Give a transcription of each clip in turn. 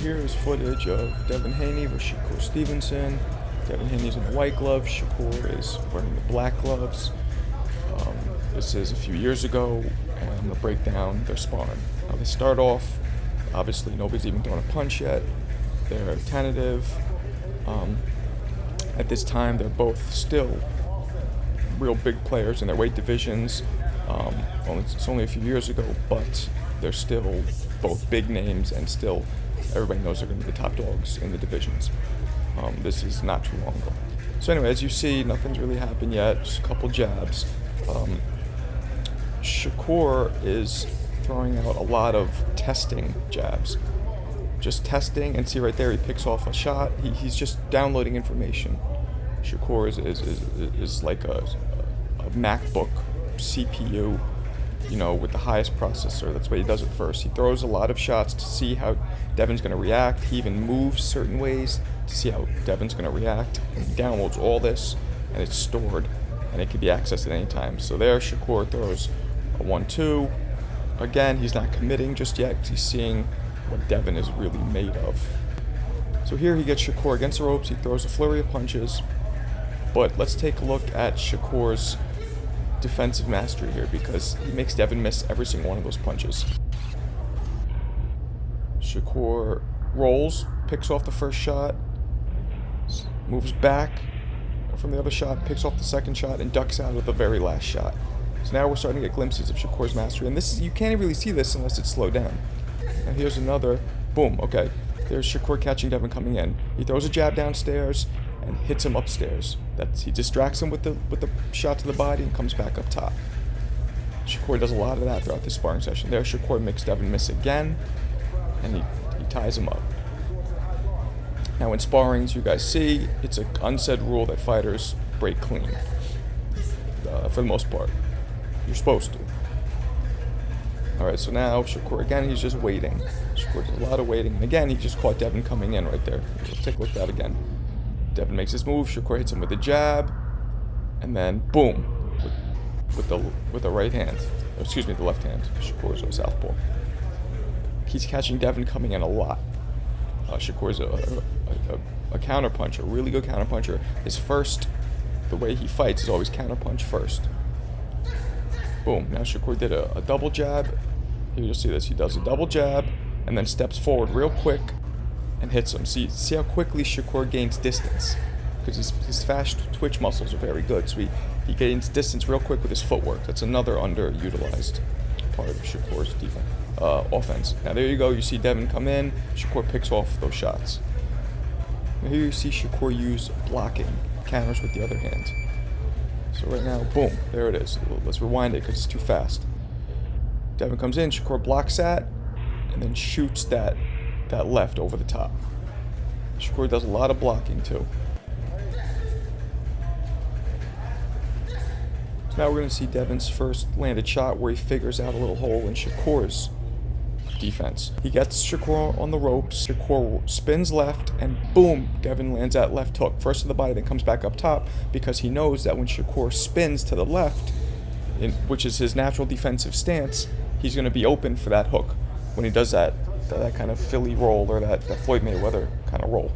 here is footage of Devin Haney versus Shakur Stevenson. Devin Haney's in the white gloves, Shakur is wearing the black gloves. This is a few years ago, and I'm going to break down their sparring. Now they start off, obviously nobody's even thrown a punch yet. They're tentative. At this time, they're both still real big players in their weight divisions. It's only a few years ago, but they're still both big names, and still everybody knows they're going to be the top dogs in the divisions. This is not too long ago. So anyway, as you see, nothing's really happened yet, just a couple jabs. Shakur is throwing out a lot of testing jabs. Just testing, and see right there, he picks off a shot. He's just downloading information. Shakur is like a MacBook CPU, with the highest processor. That's why he does it first. He throws a lot of shots to see how Devin's going to react. He even moves certain ways to see how Devin's going to react. And he downloads all this, and it's stored, and it can be accessed at any time. So there, Shakur throws a 1-2. Again, he's not committing just yet because he's seeing what Devin is really made of. So here he gets Shakur against the ropes. He throws a flurry of punches. But let's take a look at Shakur's defensive mastery here, because he makes Devin miss every single one of those punches. Shakur rolls, picks off the first shot, moves back from the other shot, picks off the second shot, and ducks out of the very last shot. So now we're starting to get glimpses of Shakur's mastery, and you can't really see this unless it's slowed down. And here's another, boom, okay. There's Shakur catching Devin coming in. He throws a jab downstairs and hits him upstairs. He distracts him with the shot to the body and comes back up top. Shakur does a lot of that throughout this sparring session. There, Shakur makes Devin miss again, and he ties him up. Now in sparrings, you guys see, it's an unsaid rule that fighters break clean, for the most part. You're supposed to. Alright, so now Shakur, again, he's just waiting. Shakur does a lot of waiting. And again, he just caught Devin coming in right there. Let's take a look at that again. Devin makes his move, Shakur hits him with a jab, and then boom, with the right hand. Excuse me, the left hand. Shakur's a southpaw. He's catching Devin coming in a lot. Shakur's a counterpuncher, a really good counterpuncher. The way he fights is always counterpunch first. Boom, now Shakur did a double jab. Here you'll see this, he does a double jab, and then steps forward real quick and hits him. See how quickly Shakur gains distance, because his fast twitch muscles are very good, so he gains distance real quick with his footwork. That's another underutilized part of Shakur's offense. Now there you go, you see Devin come in, Shakur picks off those shots. Now here you see Shakur use blocking, counters with the other hand. So right now, boom, there it is. Let's rewind it because it's too fast. Devin comes in, Shakur blocks that, and then shoots that left over the top. Shakur does a lot of blocking too. So now we're going to see Devin's first landed shot, where he figures out a little hole in Shakur's defense. He gets Shakur on the ropes, Shakur spins left, and boom, Devin lands that left hook. First to the body, then comes back up top, because he knows that when Shakur spins to the left, which is his natural defensive stance, he's going to be open for that hook when he does that kind of Philly roll, or that Floyd Mayweather kind of roll.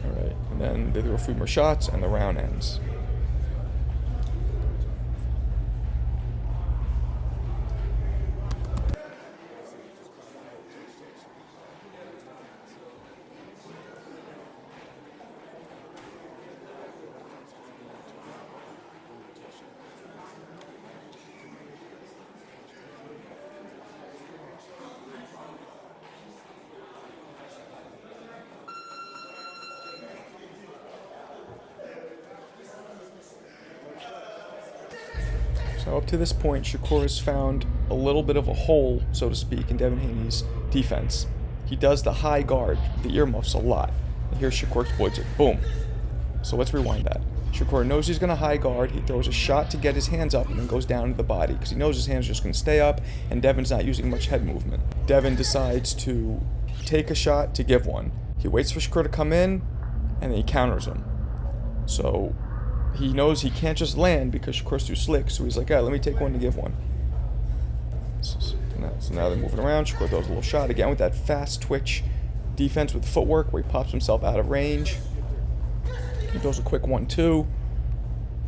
Alright, and then they throw a few more shots, and the round ends. So up to this point, Shakur has found a little bit of a hole, so to speak, in Devin Haney's defense. He does the high guard, the earmuffs, a lot. And here Shakur exploits it. Boom. So let's rewind that. Shakur knows he's going to high guard. He throws a shot to get his hands up and then goes down to the body, because he knows his hands are just going to stay up, and Devin's not using much head movement. Devin decides to take a shot to give one. He waits for Shakur to come in, and then he counters him. So he knows he can't just land because Shakur's too slick, so he's like, let me take one to give one. So now they're moving around. Shakur throws a little shot again with that fast twitch defense with footwork where he pops himself out of range. He throws a quick 1-2.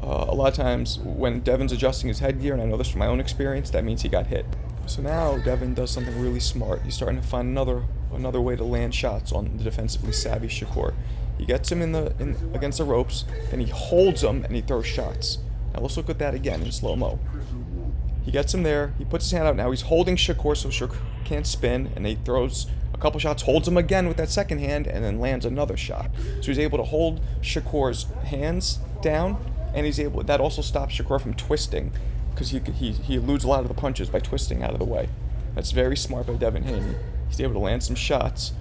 A lot of times when Devin's adjusting his headgear, and I know this from my own experience, that means he got hit. So now Devin does something really smart. He's starting to find another way to land shots on the defensively savvy Shakur. He gets him against the ropes, then he holds him and he throws shots. Now let's look at that again in slow-mo. He gets him there, he puts his hand out, now he's holding Shakur so Shakur can't spin, and he throws a couple shots, holds him again with that second hand, and then lands another shot. So he's able to hold Shakur's hands down, and that also stops Shakur from twisting, because he eludes a lot of the punches by twisting out of the way. That's very smart by Devin Haney. He's able to land some shots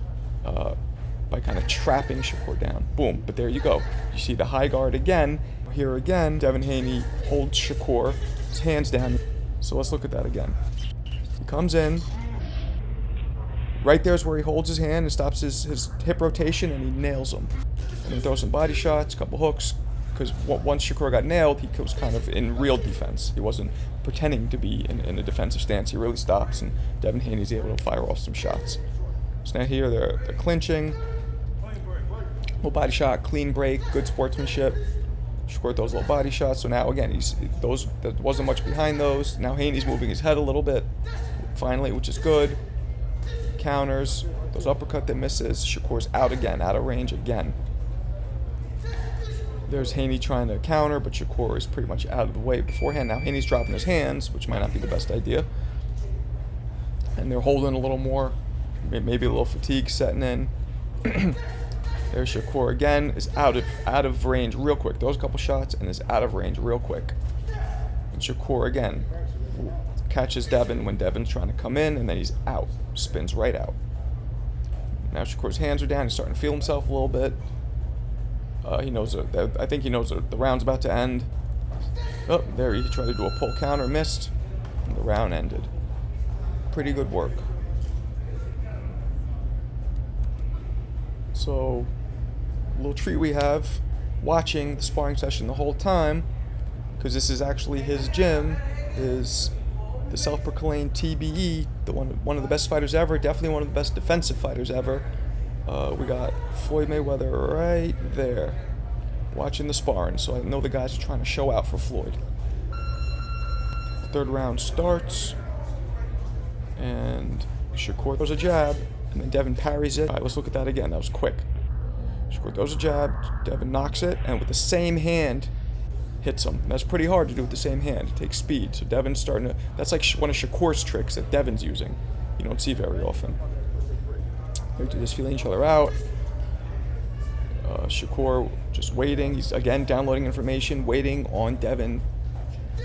by kind of trapping Shakur down. Boom, but there you go. You see the high guard again. Here again, Devin Haney holds Shakur's hands down. So let's look at that again. He comes in. Right there's where he holds his hand and stops his hip rotation, and he nails him. And then throws some body shots, a couple hooks, because once Shakur got nailed, he was kind of in real defense. He wasn't pretending to be in a defensive stance. He really stops, and Devin Haney's able to fire off some shots. So now here they're clinching. Little body shot, clean break, good sportsmanship. Shakur throws little body shots. So now again, there wasn't much behind those. Now Haney's moving his head a little bit, finally, which is good. Counters, those uppercut that misses. Shakur's out again, out of range again. There's Haney trying to counter, but Shakur is pretty much out of the way beforehand. Now Haney's dropping his hands, which might not be the best idea. And they're holding a little more, maybe a little fatigue setting in. There's Shakur again, is out of range real quick. Throws a couple shots and is out of range real quick. And Shakur again catches Devin when Devin's trying to come in, and then he's out. Spins right out. Now Shakur's hands are down. He's starting to feel himself a little bit. He knows I think he knows the round's about to end. Oh, there he tried to do a pull counter, missed, and the round ended. Pretty good work. So, a little treat we have watching the sparring session the whole time, because this is actually his gym, is the self-proclaimed TBE, one of the best fighters ever, definitely one of the best defensive fighters ever. We got Floyd Mayweather right there, watching the sparring, so I know the guys are trying to show out for Floyd. Third round starts, and Shakur throws a jab, and then Devin parries it. All right, let's look at that again. That was quick. Shakur throws a jab, Devin knocks it, and with the same hand, hits him. And that's pretty hard to do with the same hand. It takes speed. So Devin's starting to... That's like one of Shakur's tricks that Devin's using. You don't see very often. They're just feeling each other out. Shakur just waiting. He's, again, downloading information, waiting on Devin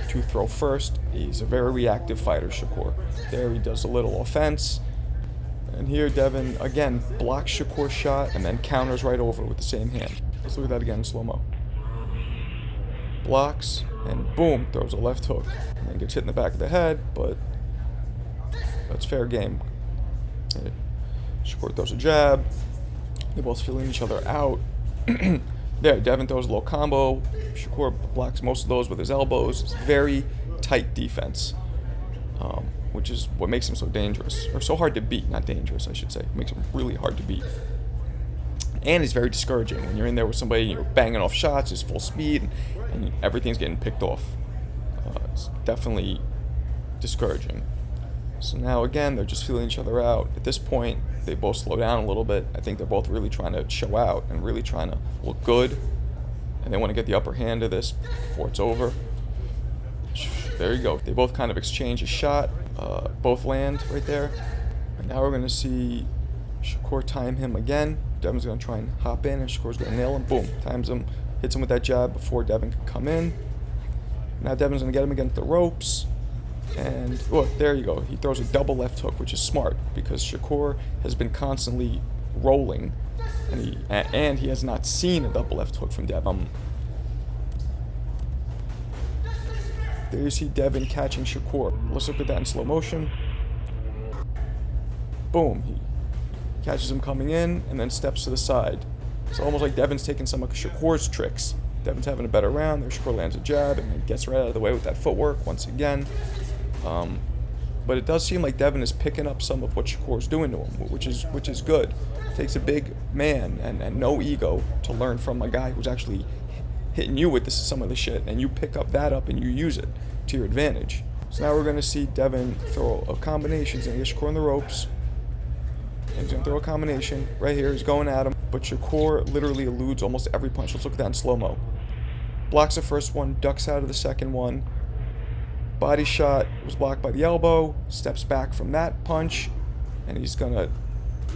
to throw first. He's a very reactive fighter, Shakur. There he does a little offense. And here Devin, again, blocks Shakur's shot and then counters right over with the same hand. Let's look at that again in slow-mo. Blocks, and boom, throws a left hook. And then gets hit in the back of the head, but that's fair game. Shakur throws a jab. They're both feeling each other out. There, Devin throws a little combo. Shakur blocks most of those with his elbows. It's very tight defense, which is what makes him so dangerous, or so hard to beat. Not dangerous, I should say. It makes him really hard to beat. And it's very discouraging when you're in there with somebody and you're banging off shots, it's full speed, and everything's getting picked off. It's definitely discouraging. So now again, they're just feeling each other out. At this point, they both slow down a little bit. I think they're both really trying to show out and really trying to look good. And they want to get the upper hand of this before it's over. There you go. They both kind of exchange a shot. Both land right there. And now we're going to see Shakur time him again. Devin's going to try and hop in, and Shakur's going to nail him. Boom. Times him. Hits him with that jab before Devin can come in. Now Devin's going to get him against the ropes. And, oh, there you go. He throws a double left hook, which is smart, because Shakur has been constantly rolling, and he has not seen a double left hook from Devin. There you see Devin catching Shakur. Let's look at that in slow motion. Boom. He catches him coming in and then steps to the side. It's almost like Devin's taking some of Shakur's tricks. Devin's having a better round. There, Shakur lands a jab and then gets right out of the way with that footwork once again. But it does seem like Devin is picking up some of what Shakur's doing to him, which is good. It takes a big man and no ego to learn from a guy who's actually hitting you with some of the shit, and you pick that up and you use it to your advantage. So now we're going to see Devin throw a combination. He's going to get Shakur on the ropes. And he's going to throw a combination. Right here, he's going at him. But Shakur literally eludes almost every punch. Let's look at that in slow-mo. Blocks the first one, ducks out of the second one. Body shot was blocked by the elbow. Steps back from that punch. And he's going to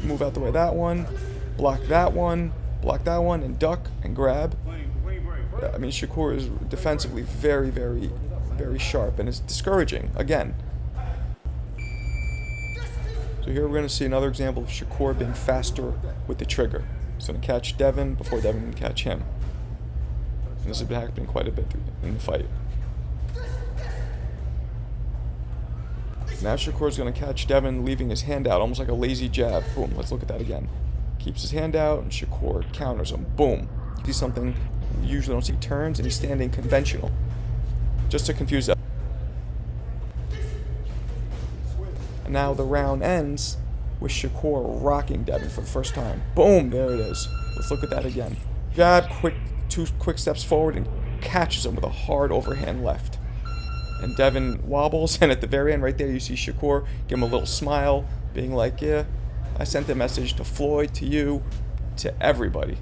move out the way of that one. Block that one, and duck and grab. I mean, Shakur is defensively very, very, very sharp, and it's discouraging, again. So here we're going to see another example of Shakur being faster with the trigger. He's going to catch Devin before Devin can catch him. And this has been happening quite a bit in the fight. Now Shakur's going to catch Devin, leaving his hand out, almost like a lazy jab. Boom, let's look at that again. Keeps his hand out, and Shakur counters him. Boom. You see something you usually don't see, turns, and he's standing conventional. Just to confuse that. And now the round ends with Shakur rocking Devin for the first time. Boom, there it is. Let's look at that again. Jab, two quick steps forward, and catches him with a hard overhand left. And Devin wobbles, and at the very end right there you see Shakur give him a little smile, being like, yeah, I sent the message to Floyd, to you, to everybody.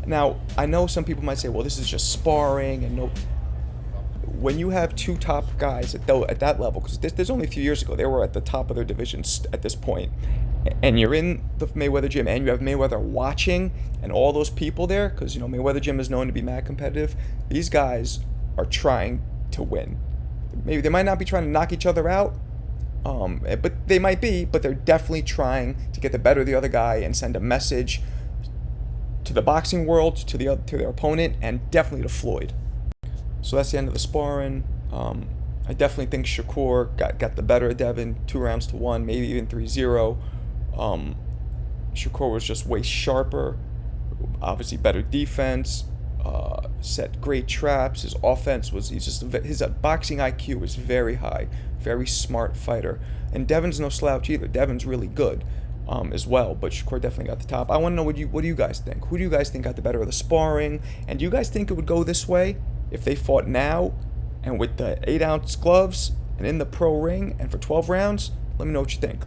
Now, I know some people might say, well, this is just sparring, and no. When you have two top guys at that level, because there's only a few years ago, they were at the top of their divisions at this point, and you're in the Mayweather gym, and you have Mayweather watching, and all those people there, because, Mayweather gym is known to be mad competitive. These guys are trying to win. Maybe they might not be trying to knock each other out, but they might be, but they're definitely trying to get the better of the other guy and send a message to the boxing world, to their opponent, and definitely to Floyd. So that's the end of the sparring. I definitely think Shakur got the better of Devin, 2-1, maybe even 3-0. Shakur was just way sharper, obviously better defense, set great traps. His offense was, his boxing IQ was very high, very smart fighter. And Devin's no slouch either. Devin's really good as well, but Shakur definitely got the top. I want to know what do you guys think? Who do you guys think got the better of the sparring? And do you guys think it would go this way if they fought now and with the 8-ounce gloves and in the pro ring and for 12 rounds? Let me know what you think.